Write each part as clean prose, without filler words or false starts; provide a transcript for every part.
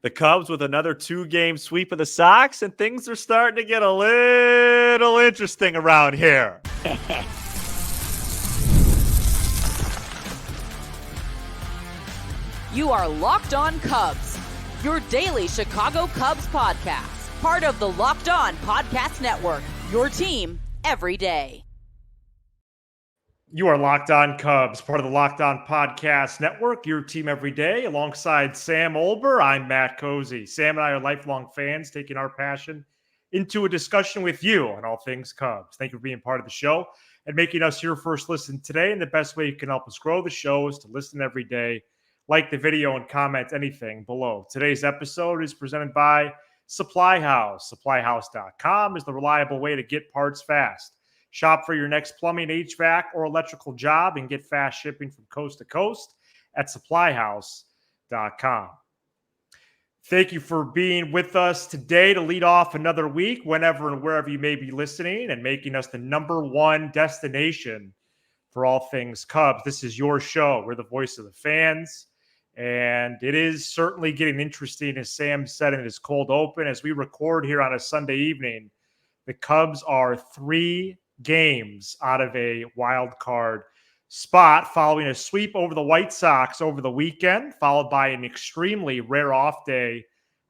The Cubs with another 2-game sweep of the Sox, and things are starting to get a little interesting around here. You are Locked On Cubs, your daily Chicago Cubs podcast, part of the Locked On Podcast Network, your team every day. You are Locked On Cubs, part of the Locked On Podcast Network, your team every day. Alongside Sam Olber, I'm Matt Cozy. Sam and I are lifelong fans, taking our passion into a discussion with you on all things Cubs. Thank you for being part of the show and making us your first listen today. And the best way you can help us grow the show is to listen every day, like the video, and comment anything below. Today's episode is presented by Supply House. SupplyHouse.com is the reliable way to get parts fast. Shop for your next plumbing, HVAC, or electrical job and get fast shipping from coast to coast at SupplyHouse.com. Thank you for being with us today to lead off another week, whenever and wherever you may be listening, and making us the number one destination for all things Cubs. This is your show. We're the voice of the fans, and it is certainly getting interesting, as Sam said in his cold open. As we record here on a Sunday evening, the Cubs are 3 games out of a wild card spot following a sweep over the White Sox over the weekend, followed by an extremely rare off day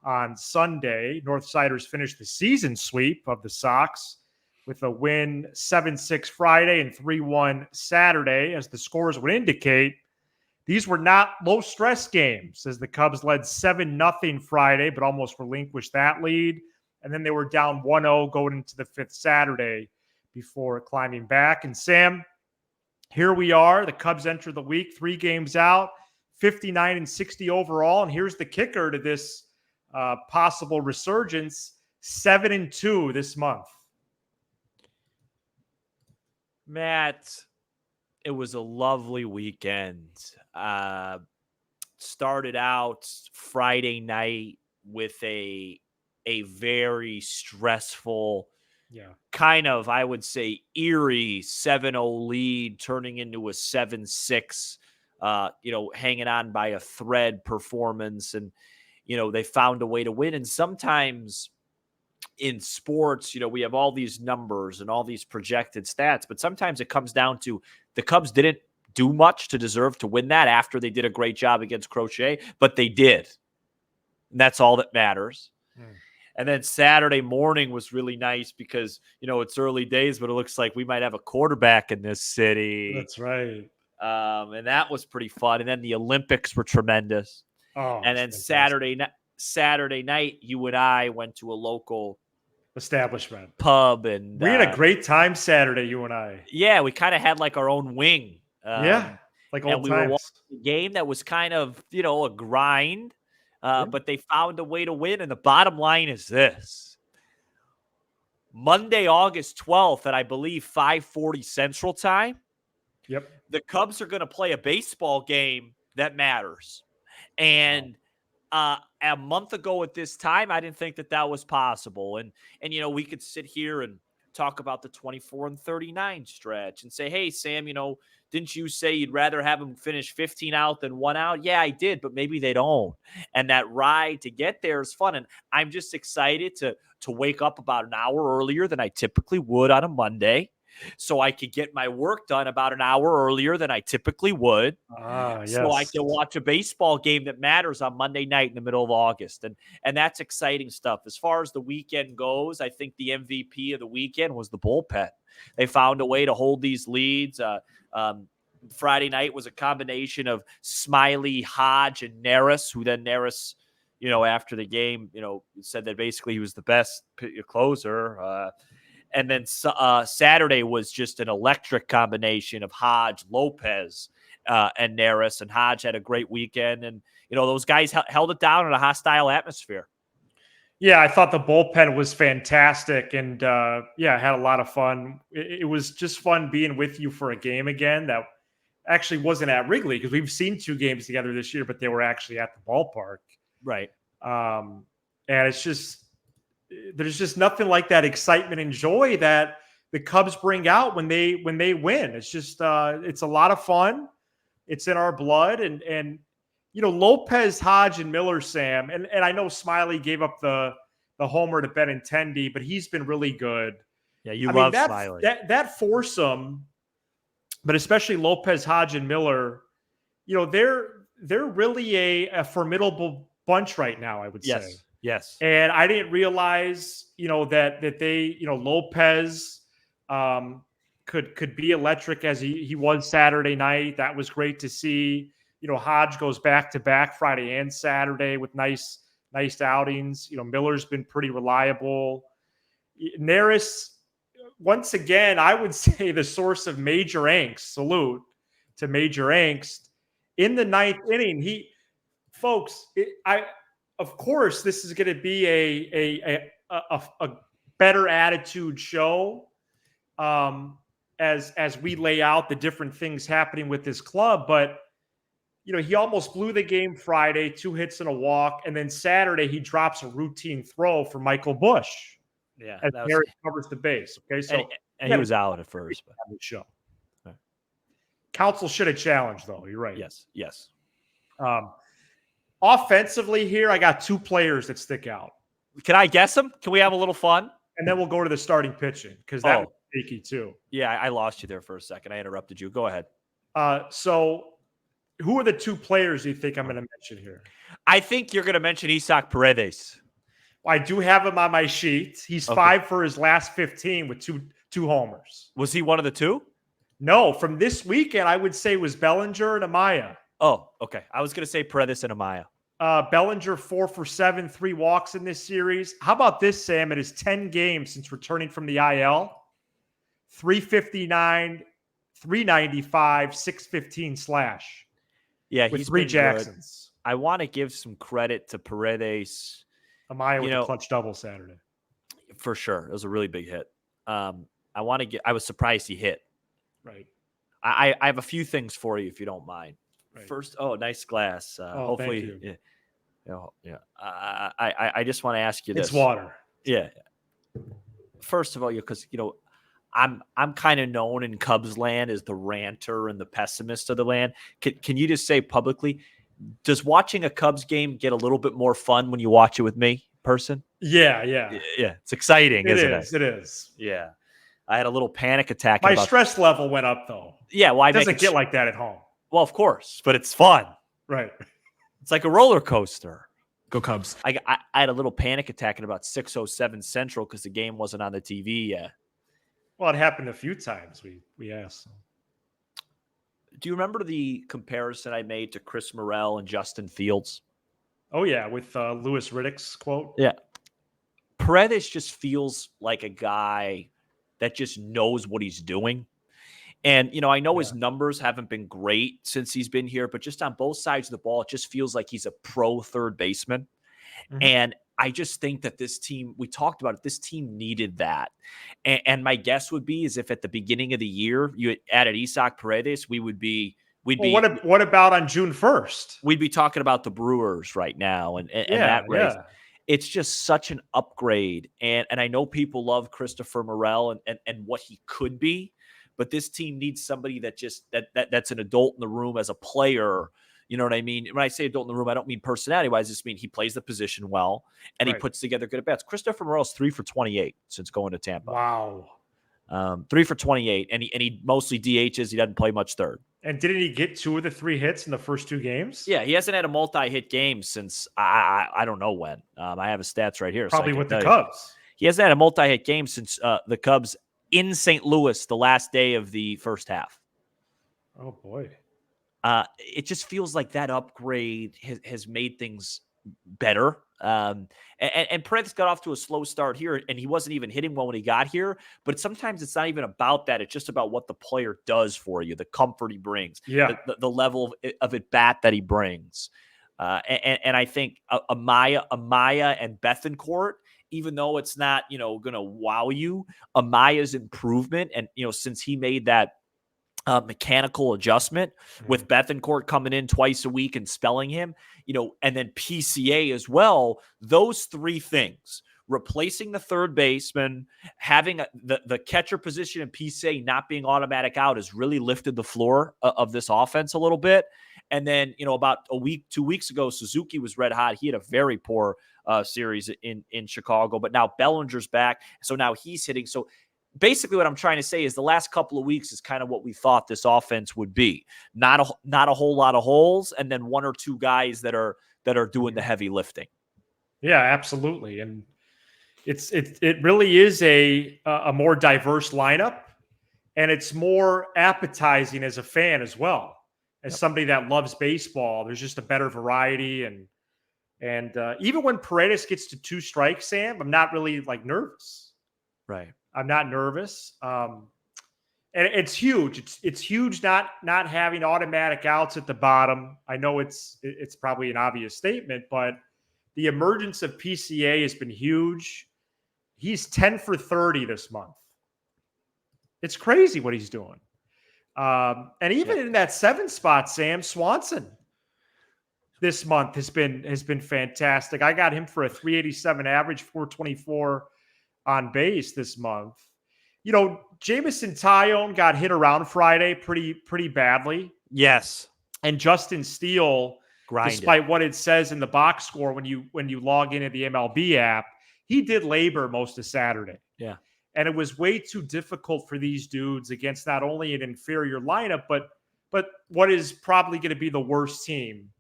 on Sunday. Northsiders finished the season sweep of the Sox with a win 7-6 Friday and 3-1 Saturday. As the scores would indicate, these were not low-stress games, as the Cubs led 7-0 Friday, but almost relinquished that lead. And then they were down 1-0 going into the 5th Saturday before climbing back. And Sam, here we are. The Cubs enter the week 3 games out, 59-60 overall. And here's the kicker to this possible resurgence: 7-2 this month. Matt, it was a lovely weekend. Started out Friday night with a very stressful, kind of, I would say, eerie 7-0 lead turning into a 7-6, hanging on by a thread performance. And, they found a way to win. And sometimes in sports, we have all these numbers and all these projected stats, but sometimes it comes down to the Cubs didn't do much to deserve to win that after they did a great job against Crochet, but they did. And that's all that matters. And then Saturday morning was really nice because, it's early days, but it looks like we might have a quarterback in this city. That's right. And that was pretty fun. And then the Olympics were tremendous. Oh, and then Saturday night, you and I went to a local establishment pub, and we had a great time Saturday, you and I. Yeah, we kind of had like our own wing. Like old we times. were watching a game that was kind of, a grind. But they found a way to win, and the bottom line is this. Monday, August 12th, at I believe 5:40 Central Time, the Cubs are going to play a baseball game that matters. And a month ago at this time, I didn't think that was possible. And we could sit here and talk about the 24-39 stretch and say, hey, Sam, didn't you say you'd rather have them finish 15 out than 1 out? Yeah, I did, but maybe they don't. And that ride to get there is fun. And I'm just excited to wake up about an hour earlier than I typically would on a Monday, so I could get my work done about an hour earlier than I typically would. So I can watch a baseball game that matters on Monday night in the middle of August. And that's exciting stuff. As far as the weekend goes, I think the MVP of the weekend was the bullpen. They found a way to hold these leads. Friday night was a combination of Smiley, Hodge, and Neris, who then Neris, after the game, said that basically he was the best closer. And then Saturday was just an electric combination of Hodge, Lopez, and Neris. And Hodge had a great weekend. And, those guys held it down in a hostile atmosphere. Yeah, I thought the bullpen was fantastic. And, I had a lot of fun. It was just fun being with you for a game again that actually wasn't at Wrigley, because we've seen 2 games together this year, but they were actually at the ballpark. Right. And it's just, there's just nothing like that excitement and joy that the Cubs bring out when they win. It's just, it's a lot of fun. It's in our blood. And Lopez, Hodge, and Miller, Sam, and I know Smiley gave up the homer to Benintendi, but he's been really good. Yeah, love Smiley. That foursome, but especially Lopez, Hodge, and Miller, they're really a formidable bunch right now, I would say. Yes. And I didn't realize, that they, Lopez could be electric as he was Saturday night. That was great to see. Hodge goes back to back Friday and Saturday with nice outings. Miller's been pretty reliable. Neris, once again, I would say the source of major angst. Salute to major angst in the ninth inning. Of course, this is going to be a better attitude show as we lay out the different things happening with this club. But he almost blew the game Friday, 2 hits and a walk, and then Saturday he drops a routine throw for Michael Bush. Yeah, as Harris covers the base. Okay, so and he was out at first. But show. Right. Council should have challenged, though. You're right. Yes. Offensively here, I got 2 players that stick out. Can I guess them? Can we have a little fun? And then we'll go to the starting pitching because that was sneaky too. Yeah, I lost you there for a second. I interrupted you. Go ahead. So who are the 2 players you think I'm going to mention here? I think you're going to mention Isaac Paredes. I do have him on my sheet. He's 5 for his last 15 with two homers. Was he one of the 2? No, from this weekend, I would say it was Bellinger and Amaya. Oh, okay. I was going to say Paredes and Amaya. Bellinger 4 for 7, 3 walks in this series. How about this, Sam? It is 10 games since returning from the IL. 359, 395, 615 slash. Yeah, with he's 3 been Jacksons. Good. I want to give some credit to Paredes. Amaya with a clutch double Saturday. For sure. It was a really big hit. I was surprised he hit. Right. I have a few things for you if you don't mind. Right. First, nice glass. Hopefully, thank you. I just want to ask you this. It's water. Yeah. First of all, because I'm kind of known in Cubs land as the ranter and the pessimist of the land. Can you just say publicly, does watching a Cubs game get a little bit more fun when you watch it with me, person? Yeah. It's exciting, isn't it? It is. Yeah. I had a little panic attack. My stress level went up, though. Yeah, well, it doesn't get like that at home. Well, of course, but it's fun. Right. It's like a roller coaster. Go Cubs. I had a little panic attack at about 6:07 Central because the game wasn't on the TV yet. Well, it happened a few times. We asked. Do you remember the comparison I made to Chris Morell and Justin Fields? Oh, yeah, with Louis Riddick's quote. Yeah. Paredes just feels like a guy that just knows what he's doing. And, I know his numbers haven't been great since he's been here, but just on both sides of the ball, it just feels like he's a pro third baseman. Mm-hmm. And I just think that this team, we talked about it, this team needed that. And my guess would be is if at the beginning of the year you had added Isaac Paredes, what about on June 1st? We'd be talking about the Brewers right now and that race. Yeah. It's just such an upgrade. And I know people love Christopher Morell and what he could be, but this team needs somebody that's an adult in the room as a player. You know what I mean? When I say adult in the room, I don't mean personality-wise. I just mean he plays the position well, and he puts together good at-bats. Christopher Morell's 3 for 28 since going to Tampa. Wow. 3 for 28, and he mostly DHs. He doesn't play much third. And didn't he get 2 of the 3 hits in the first 2 games? Yeah, he hasn't had a multi-hit game since I don't know when. I have his stats right here. Probably with the Cubs. He hasn't had a multi-hit game since the Cubs in St. Louis the last day of the first half. Oh, boy. It just feels like that upgrade has made things better. And Paredes got off to a slow start here, and he wasn't even hitting well when he got here. But sometimes it's not even about that. It's just about what the player does for you, the comfort he brings, the level of at bat that he brings. And I think Amaya and Bethancourt, even though it's not going to wow you, Amaya's improvement, and since he made that mechanical adjustment with Bethancourt coming in twice a week and spelling him, and then PCA as well. Those 3 things, replacing the third baseman, having the catcher position and PCA not being automatic out has really lifted the floor of this offense a little bit. And then, about 2 weeks ago, Suzuki was red hot. He had a very poor series in Chicago, but now Bellinger's back. So now he's hitting. So basically what I'm trying to say is the last couple of weeks is kind of what we thought this offense would be. Not a whole lot of holes, and then one or two guys that are doing the heavy lifting. Yeah, absolutely. And it really is a more diverse lineup, and it's more appetizing as a fan as well. As somebody that loves baseball, there's just a better variety, and even when Paredes gets to 2 strikes, Sam, I'm not really nervous. Right. I'm not nervous. And it's huge. It's huge not having automatic outs at the bottom. I know it's probably an obvious statement, but the emergence of PCA has been huge. He's 10 for 30 this month. It's crazy what he's doing. And even in that 7 spot, Sam Swanson this month has been fantastic. I got him for a 387 average, 424 on base this month. Jameson Taillon got hit around Friday pretty badly. Yes. And Justin Steele, despite what it says in the box score when you log into the MLB app, he did labor most of Saturday. Yeah. And it was way too difficult for these dudes against not only an inferior lineup, but what is probably going to be the worst team.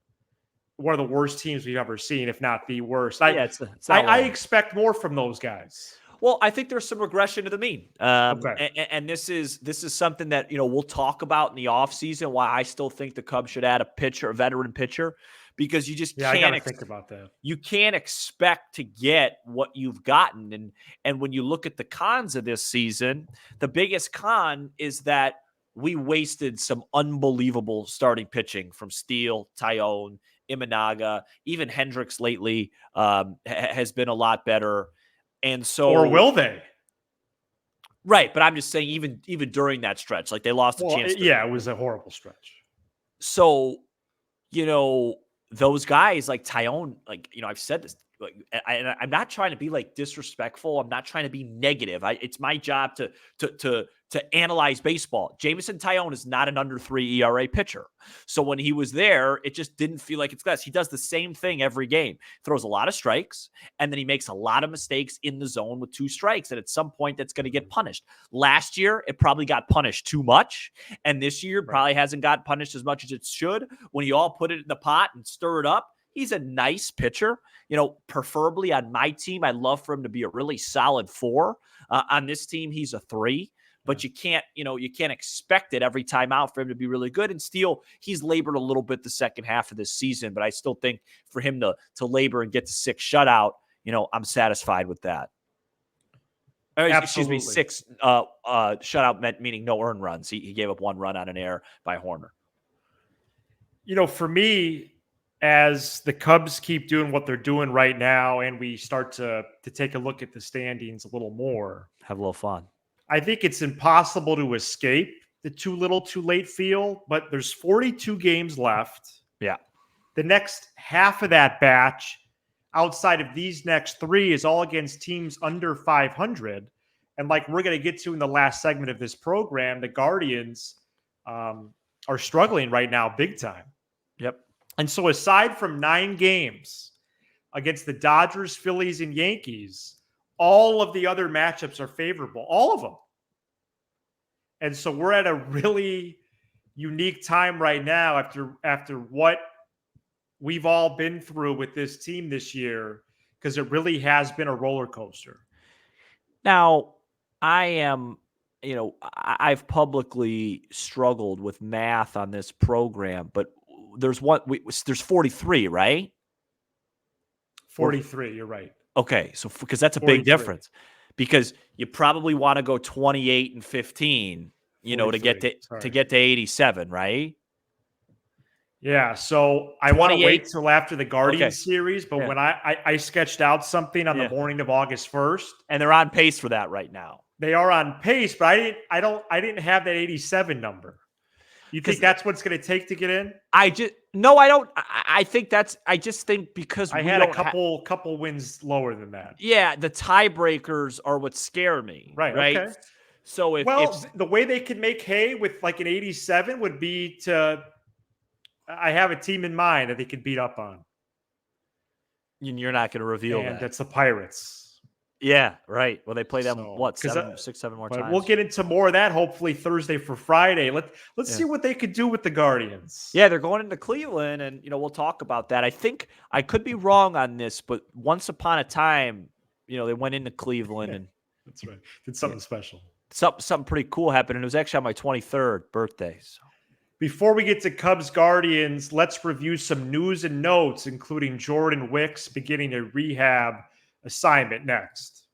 One of the worst teams we've ever seen, if not the worst. I expect more from those guys. Well, I think there's some regression to the mean. Okay. And this is something that, we'll talk about in the offseason, why I still think the Cubs should add a veteran pitcher, because you just can't I gotta think about that. You can't expect to get what you've gotten. And when you look at the cons of this season, the biggest con is that we wasted some unbelievable starting pitching from Steele, Taillon, Imanaga, even Hendricks lately has been a lot better. And so, or will they? Right, but I'm just saying, even during that stretch, they lost a chance. It was a horrible stretch. So, those guys like Taillon, I've said this. I'm not trying to be disrespectful. I'm not trying to be negative. It's my job to analyze baseball. Jameson Taillon is not an under 3 ERA pitcher. So when he was there, it just didn't feel like it's less. He does the same thing every game. Throws a lot of strikes, and then he makes a lot of mistakes in the zone with 2 strikes. And at some point, that's going to get punished. Last year, it probably got punished too much. And this year, probably hasn't got punished as much as it should. When you all put it in the pot and stir it up, he's a nice pitcher. Preferably on my team, I'd love for him to be a really solid 4. On this team, he's a 3. But you can't expect it every time out for him to be really good. And Steele, he's labored a little bit the second half of this season, but I still think for him to labor and get to 6 shutout, I'm satisfied with that. Excuse me, 6 shutout meaning no earned runs. He gave up 1 run on an error by Horner. For me, as the Cubs keep doing what they're doing right now, and we start to take a look at the standings a little more, have a little fun. I think it's impossible to escape the too little, too late feel, but there's 42 games left. Yeah. The next half of that batch, outside of these next 3, is all against teams under 500. And we're going to get to in the last segment of this program, the Guardians are struggling right now big time. Yep. And so aside from 9 games against the Dodgers, Phillies, and Yankees, all of the other matchups are favorable, all of them. And so we're at a really unique time right now after what we've all been through with this team this year, because it really has been a roller coaster. Now, I've publicly struggled with math on this program, but there's 43, right? 43, you're right. Okay, so because that's a 43. Big difference, because you probably want to go 28 and 15, to get to 87, right? Yeah. So I want to wait till after the Guardians series, but when I sketched out something on the morning of August 1st, and they're on pace for that right now. They are on pace, but I didn't have that 87 number. You think that's what's going to take to get in? I don't. I just think because I had a couple wins lower than that. Yeah, the tiebreakers are what scare me. Right. Okay. So the way they could make hay with an 87 would be to I have a team in mind that they can beat up on. You're not going to reveal and that. that's the Pirates. Yeah, right. Well, they play them, So, 7 more times? We'll get into more of that hopefully Thursday for Friday. Let's see what they could do with the Guardians. Yeah, they're going into Cleveland, and, we'll talk about that. I think I could be wrong on this, but once upon a time, they went into Cleveland. And that's right. Did something special. Something pretty cool happened, and it was actually on my 23rd birthday. So. Before we get to Cubs Guardians, let's review some news and notes, including Jordan Wicks beginning a rehab assignment next.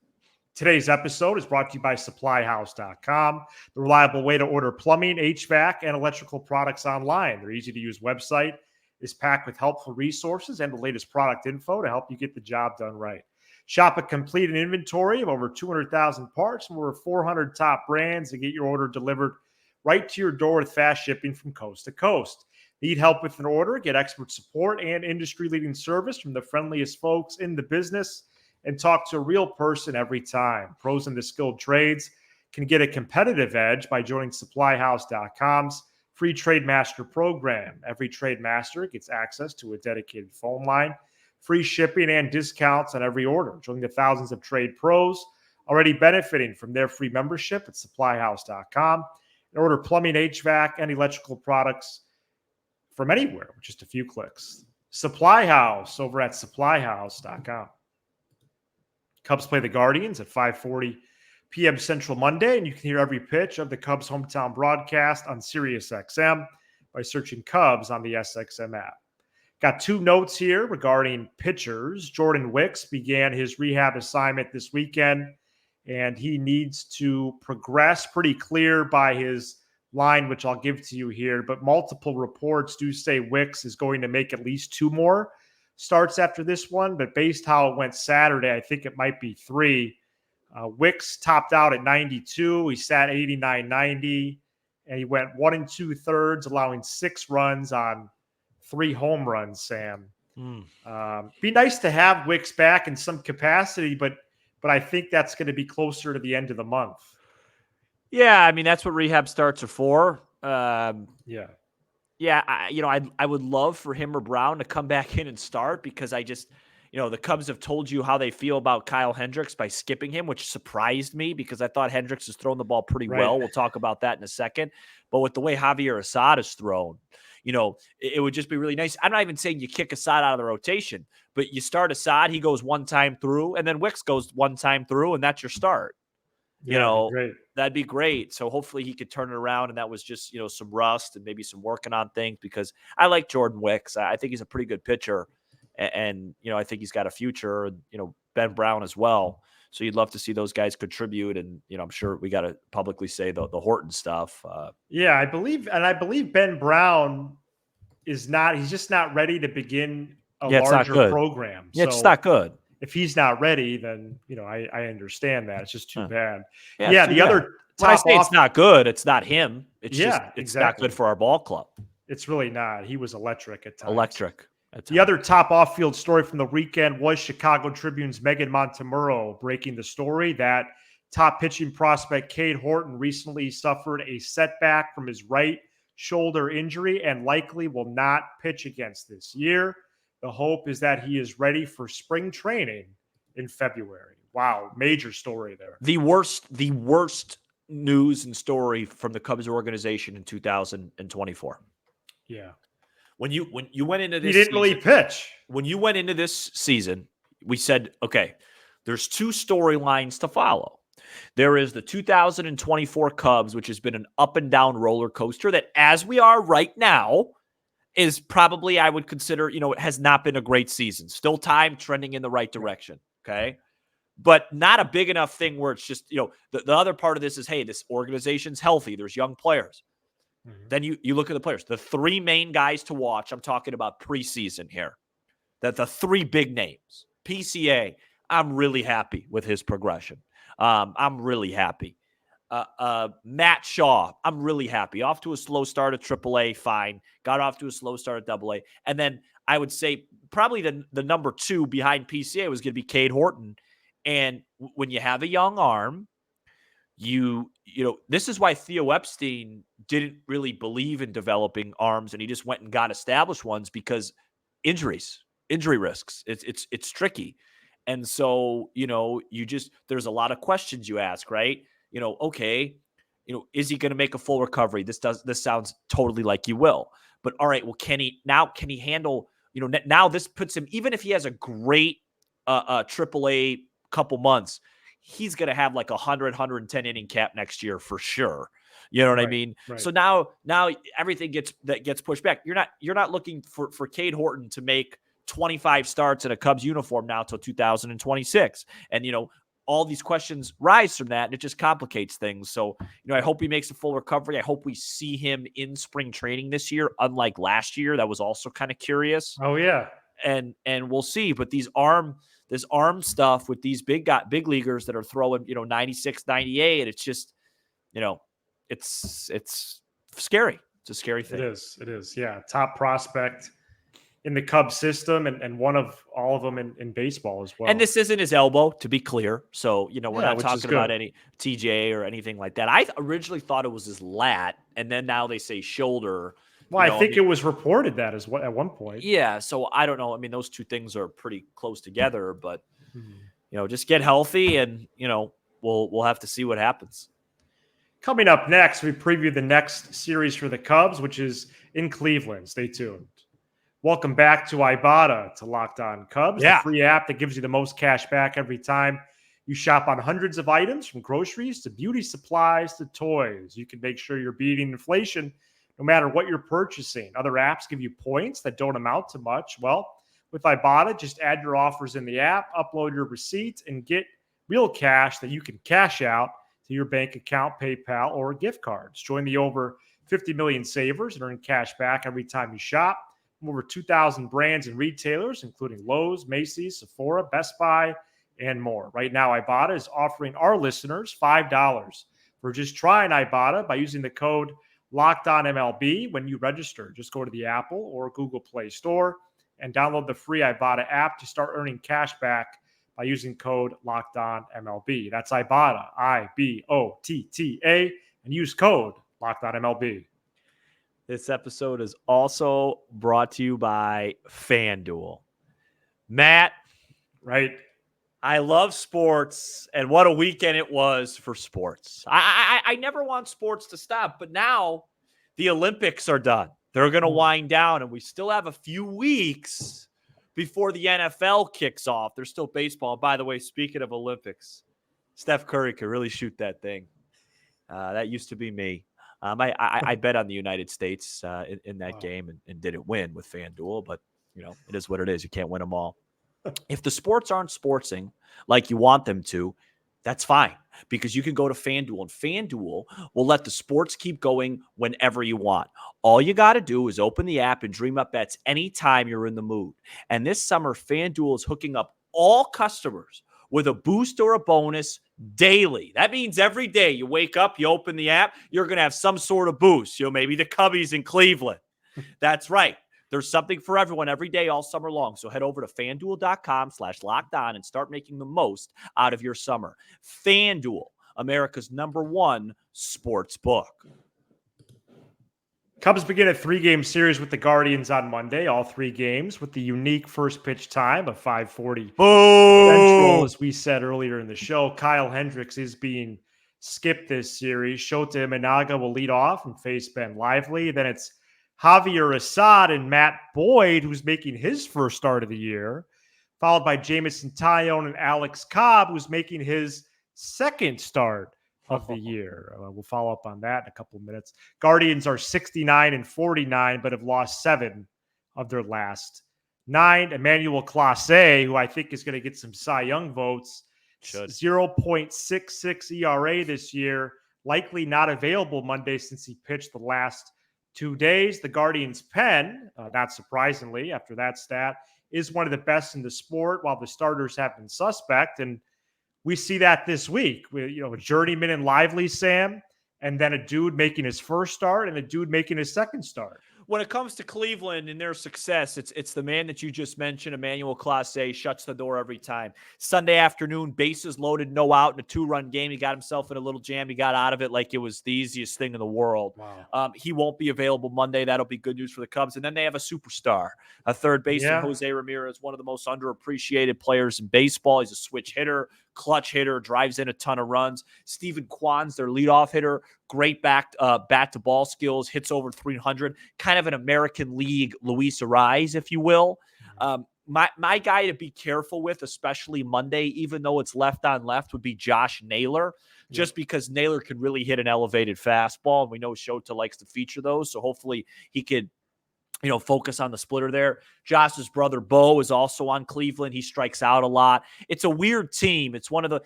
Today's episode is brought to you by SupplyHouse.com, the reliable way to order plumbing, HVAC, and electrical products online. Their easy-to-use website is packed with helpful resources and the latest product info to help you get the job done right. Shop a complete inventory of over 200,000 parts from over 400 top brands and get your order delivered right to your door with fast shipping from coast to coast. Need help with an order? Get expert support and industry-leading service from the friendliest folks in the business, and talk to a real person every time. Pros in the skilled trades can get a competitive edge by joining SupplyHouse.com's free Trade Master program. Every Trade Master gets access to a dedicated phone line, free shipping, and discounts on every order. Join the thousands of trade pros already benefiting from their free membership at SupplyHouse.com and order plumbing, HVAC, and electrical products from anywhere with just a few clicks. Supply House over at SupplyHouse.com. Cubs play the Guardians at 5:40 p.m. Central Monday, and you can hear every pitch of the Cubs hometown broadcast on SiriusXM by searching Cubs on the SXM app. Got two notes here regarding pitchers. Jordan Wicks began his rehab assignment this weekend, and he needs to progress. Pretty clear by his line, which I'll give to you here, but multiple reports do say Wicks is going to make at least two more starts after this one, but based how it went Saturday, I think it might be three. Wicks topped out at 92. He sat 89-90, and he went 1 2/3, allowing 6 runs on 3 home runs, Sam. Be nice to have Wicks back in some capacity, but I think that's going to be closer to the end of the month. Yeah, I mean, that's what rehab starts are for. Yeah, I would love for him or Brown to come back in and start, because I just, the Cubs have told you how they feel about Kyle Hendricks by skipping him, which surprised me because I thought Hendricks has thrown the ball pretty well. We'll talk about that in a second. But with the way Javier Assad is thrown, it would just be really nice. I'm not even saying you kick Assad out of the rotation, but you start Assad, he goes one time through, and then Wicks goes one time through, and that's your start. Great. That'd be great. So hopefully he could turn it around, and that was just, some rust and maybe some working on things, because I like Jordan Wicks. I think he's a pretty good pitcher, and I think he's got a future, and, Ben Brown as well. So you'd love to see those guys contribute, and, I'm sure we got to publicly say the Horton stuff. I believe Ben Brown he's just not ready to begin a larger program. Yeah, it's not good. If he's not ready, then, I understand that. It's just too bad. Yeah, the other when I say it's not good, it's not him. It's exactly. not good for our ball club. It's really not. He was electric at times. The other top off-field story from the weekend was Chicago Tribune's Megan Montemurro breaking the story that top pitching prospect Cade Horton recently suffered a setback from his right shoulder injury and likely will not pitch against this year. The hope is that he is ready for spring training in February. Wow, major story there. The worst news and story from the Cubs organization in 2024. Yeah. When you went into this, he didn't really pitch. When you went into this season, we said, okay, there's 2 storylines to follow. There is the 2024 Cubs, which has been an up and down roller coaster that, as we are right now, is probably, I would consider, it has not been a great season. Still time trending in the right direction, okay? But not a big enough thing where it's just, the other part of this is, hey, this organization's healthy. There's young players. Mm-hmm. Then you look at the players. The 3 main guys to watch, I'm talking about preseason here. That the 3 big names. PCA, I'm really happy with his progression. I'm really happy. Matt Shaw, I'm really happy. Off to a slow start at AAA, fine. Got off to a slow start at AA. And then I would say probably the number 2 behind PCA was going to be Cade Horton. And when you have a young arm, you know, this is why Theo Epstein didn't really believe in developing arms, and he just went and got established ones because injury risks. It's tricky. And so, you know, there's a lot of questions you ask, right? You know, okay, you know, is he going to make a full recovery? This sounds totally like you will. But all right, well, can he handle, you know, now this puts him, even if he has a great AAA couple months, he's going to have like 110 inning cap next year for sure. You know what I mean? Right. So now everything gets pushed back. You're not looking for Cade Horton to make 25 starts in a Cubs uniform now till 2026. And, you know, all these questions rise from that, and it just complicates things. So, you know, I hope he makes a full recovery. I hope we see him in spring training this year, unlike last year. That was also kind of curious. Oh, yeah. And we'll see. But this arm stuff with these big leaguers that are throwing, you know, 96, 98, it's just, you know, it's scary. It's a scary thing. It is. Yeah. Top prospect in the Cubs system, and one of all of them in baseball as well. And this isn't his elbow, to be clear. So, you know, we're not talking about any TJ or anything like that. I originally thought it was his lat, and then now they say shoulder. Well, I think it was reported that as at one point. Yeah, so I don't know. I mean, those two things are pretty close together, but you know, just get healthy, and you know, we'll have to see what happens. Coming up next, we preview the next series for the Cubs, which is in Cleveland. Stay tuned. Welcome back to Ibata, to Locked On Cubs, the free app that gives you the most cash back every time you shop on hundreds of items, from groceries to beauty supplies to toys. You can make sure you're beating inflation no matter what you're purchasing. Other apps give you points that don't amount to much. Well, with Ibata, just add your offers in the app, upload your receipt, and get real cash that you can cash out to your bank account, PayPal, or gift cards. Join the over 50 million savers and earn cash back every time you shop. Over 2,000 brands and retailers, including Lowe's, Macy's, Sephora, Best Buy, and more. Right now, Ibata is offering our listeners $5 for just trying Ibata by using the code LOCKEDONMLB when you register. Just go to the Apple or Google Play Store and download the free Ibata app to start earning cash back by using code LOCKEDONMLB. That's Ibata, IBOTTA, and use code LOCKEDONMLB. This episode is also brought to you by FanDuel. Matt, right? I love sports, and what a weekend it was for sports. I never want sports to stop, but now the Olympics are done. They're going to wind down, and we still have a few weeks before the NFL kicks off. There's still baseball. By the way, speaking of Olympics, Steph Curry could really shoot that thing. That used to be me. I bet on the United States in that game and didn't win with FanDuel, but you know, it is what it is. You can't win them all. If the sports aren't sportsing like you want them to, that's fine, because you can go to FanDuel, and FanDuel will let the sports keep going whenever you want. All you got to do is open the app and dream up bets anytime you're in the mood. And this summer, FanDuel is hooking up all customers with a boost or a bonus daily. That means every day you wake up, you open the app, you're going to have some sort of boost. You know, maybe the Cubbies in Cleveland. That's right. There's something for everyone every day all summer long. So head over to FanDuel.com/lockedon and start making the most out of your summer. FanDuel, America's #1 sports book. Cubs begin a 3-game series with the Guardians on Monday, all 3 games with the unique first pitch time of 5:40 Central. As we said earlier in the show, Kyle Hendricks is being skipped this series. Shota Imanaga will lead off and face Ben Lively. Then it's Javier Assad and Matt Boyd, who's making his first start of the year, followed by Jamison Tyone and Alex Cobb, who's making his second start of the year. We'll follow up on that in a couple of minutes. Guardians are 69-49, but have lost 7 of their last 9. Emmanuel Clase, who I think is going to get some Cy Young votes, 0.66 ERA this year, likely not available Monday since he pitched the last 2 days. The Guardians' pen, not surprisingly, after that stat, is one of the best in the sport, while the starters have been suspect. And we see that this week with, you know, a journeyman in Lively, Sam, and then a dude making his first start and a dude making his second start. when it comes to Cleveland and their success, it's the man that you just mentioned, Emmanuel Clase, shuts the door every time. Sunday afternoon, bases loaded, no out in a 2-run game. He got himself in a little jam. He got out of it like it was the easiest thing in the world. Wow. He won't be available Monday. That'll be good news for the Cubs. And then they have a superstar, a third baseman, Jose Ramirez, one of the most underappreciated players in baseball. He's a switch hitter, clutch hitter, drives in a ton of runs. Steven Kwan's their leadoff hitter, great bat-to-ball skills, hits over 300, kind of an American League Luis Ariz, if you will. My guy to be careful with, especially Monday, even though it's left on left, would be Josh Naylor, just because Naylor can really hit an elevated fastball, and we know Shota likes to feature those, so hopefully he could focus on the splitter there. Josh's brother, Bo, is also on Cleveland. He strikes out a lot. It's a weird team. It's one of the,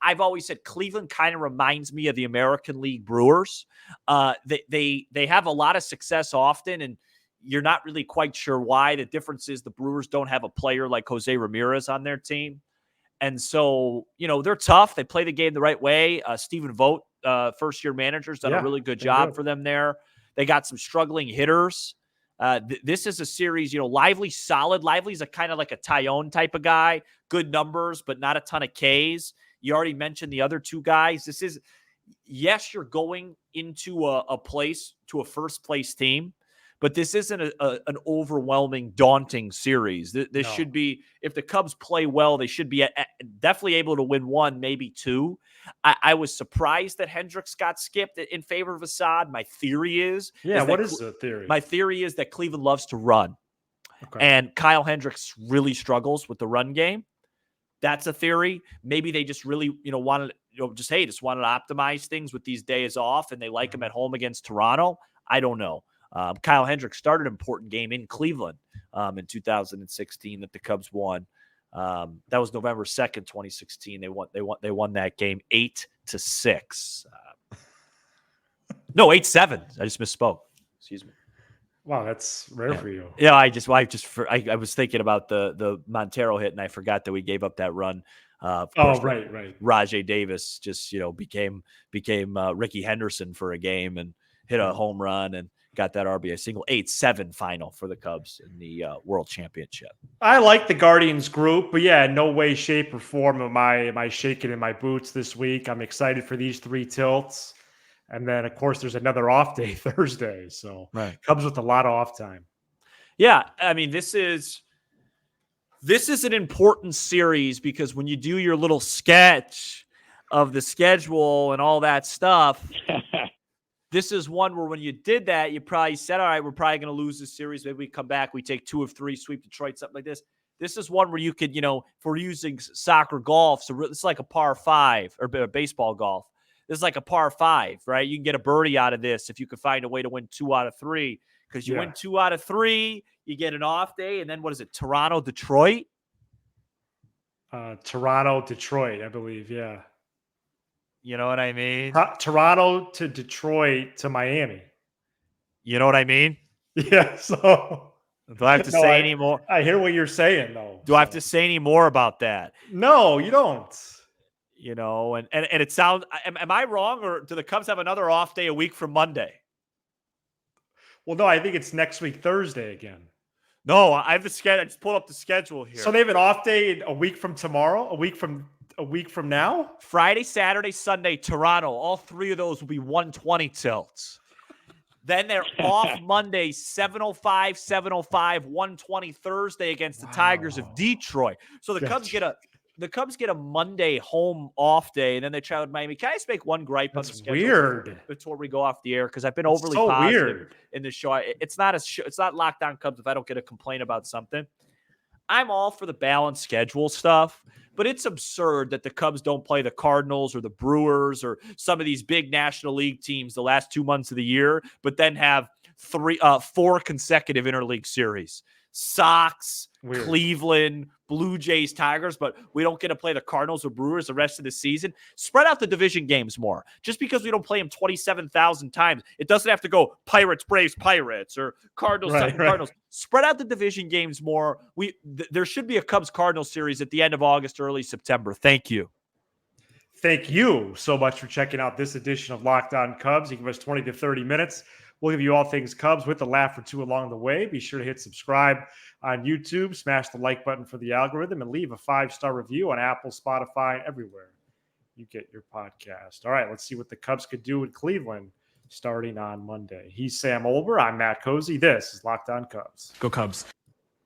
I've always said Cleveland kind of reminds me of the American League Brewers. They have a lot of success often, and you're not really quite sure why. The difference is the Brewers don't have a player like Jose Ramirez on their team. And so, they're tough. They play the game the right way. Stephen Vogt, first-year manager's done a really good job for them there. They got some struggling hitters. This is a series, Lively's solid. Lively's a kind of like a Tyone type of guy, good numbers, but not a ton of Ks. You already mentioned the other two guys. Yes, you're going into a first place team, but this isn't an overwhelming, daunting series. This should be, if the Cubs play well, they should be definitely able to win one, maybe two. I was surprised that Hendricks got skipped in favor of Assad. My theory is... what is the theory? My theory is that Cleveland loves to run. Okay. And Kyle Hendricks really struggles with the run game. That's a theory. Maybe they just really, wanted to optimize things with these days off, and they like him at home against Toronto. I don't know. Kyle Hendricks started an important game in Cleveland in 2016 that the Cubs won. That was November 2nd, 2016. They won that game 8-6. No, 8-7. I just misspoke. Excuse me. Wow, that's rare for you. Yeah, I was thinking about the Montero hit, and I forgot that we gave up that run. Right. Rajay Davis just became Ricky Henderson for a game and hit a home run and got that RBI single. 8-7 final for the Cubs in the World Championship. I like the Guardians group, but no way, shape, or form am I shaking in my boots this week. I'm excited for these three tilts. And then, of course, there's another off day Thursday. So Cubs with a lot of off time. Yeah, I mean, this is an important series because when you do your little sketch of the schedule and all that stuff, this is one where when you did that, you probably said, all right, we're probably going to lose this series. Maybe we come back, we take 2 of 3, sweep Detroit, something like this. This is one where you could, if we're using soccer golf, so it's like a par 5 or baseball golf. This is like a par 5, right? You can get a birdie out of this if you could find a way to win 2 out of 3. Because you win 2 out of 3, you get an off day, and then what is it? Toronto, Detroit? Toronto, Detroit, I believe, yeah. You know what I mean? Toronto to Detroit to Miami. You know what I mean? Yeah, so... Do I have to say any more? I hear what you're saying, though. Do I have to say any more about that? No, you don't. And it sounds... Am I wrong, or do the Cubs have another off day a week from Monday? Well, no, I think it's next week, Thursday again. No, I have the schedule. I just pulled up the schedule here. So they have an off day a week from tomorrow, a week from now? Friday, Saturday, Sunday, Toronto. All 3 of those will be 120 tilts. Then they're off Monday, 7:05, 7:05, 120 Thursday against the Tigers of Detroit. So the Cubs get a Monday home off day, and then they travel to Miami. Can I just make one gripe on the schedule? Weird. Before we go off the air, because I've been overly positive in this show. It's not Lockdown Cubs if I don't get a complaint about something. I'm all for the balanced schedule stuff, but it's absurd that the Cubs don't play the Cardinals or the Brewers or some of these big National League teams the last 2 months of the year, but then have 4 consecutive interleague series. Sox, Cleveland, Blue Jays, Tigers, but we don't get to play the Cardinals or Brewers the rest of the season. Spread out the division games more. Just because we don't play them 27,000 times, it doesn't have to go Pirates, Braves, Pirates, or Cardinals, Cardinals. Spread out the division games more. There should be a Cubs-Cardinals series at the end of August, early September. Thank you. Thank you so much for checking out this edition of Locked On Cubs. You give us 20 to 30 minutes We'll give you all things Cubs with a laugh or two along the way. Be sure to hit subscribe on YouTube, smash the like button for the algorithm, and leave a 5-star review on Apple, Spotify, and everywhere you get your podcast. All right, let's see what the Cubs could do in Cleveland starting on Monday. He's Sam Olber. I'm Matt Cozy. This is Locked On Cubs. Go Cubs.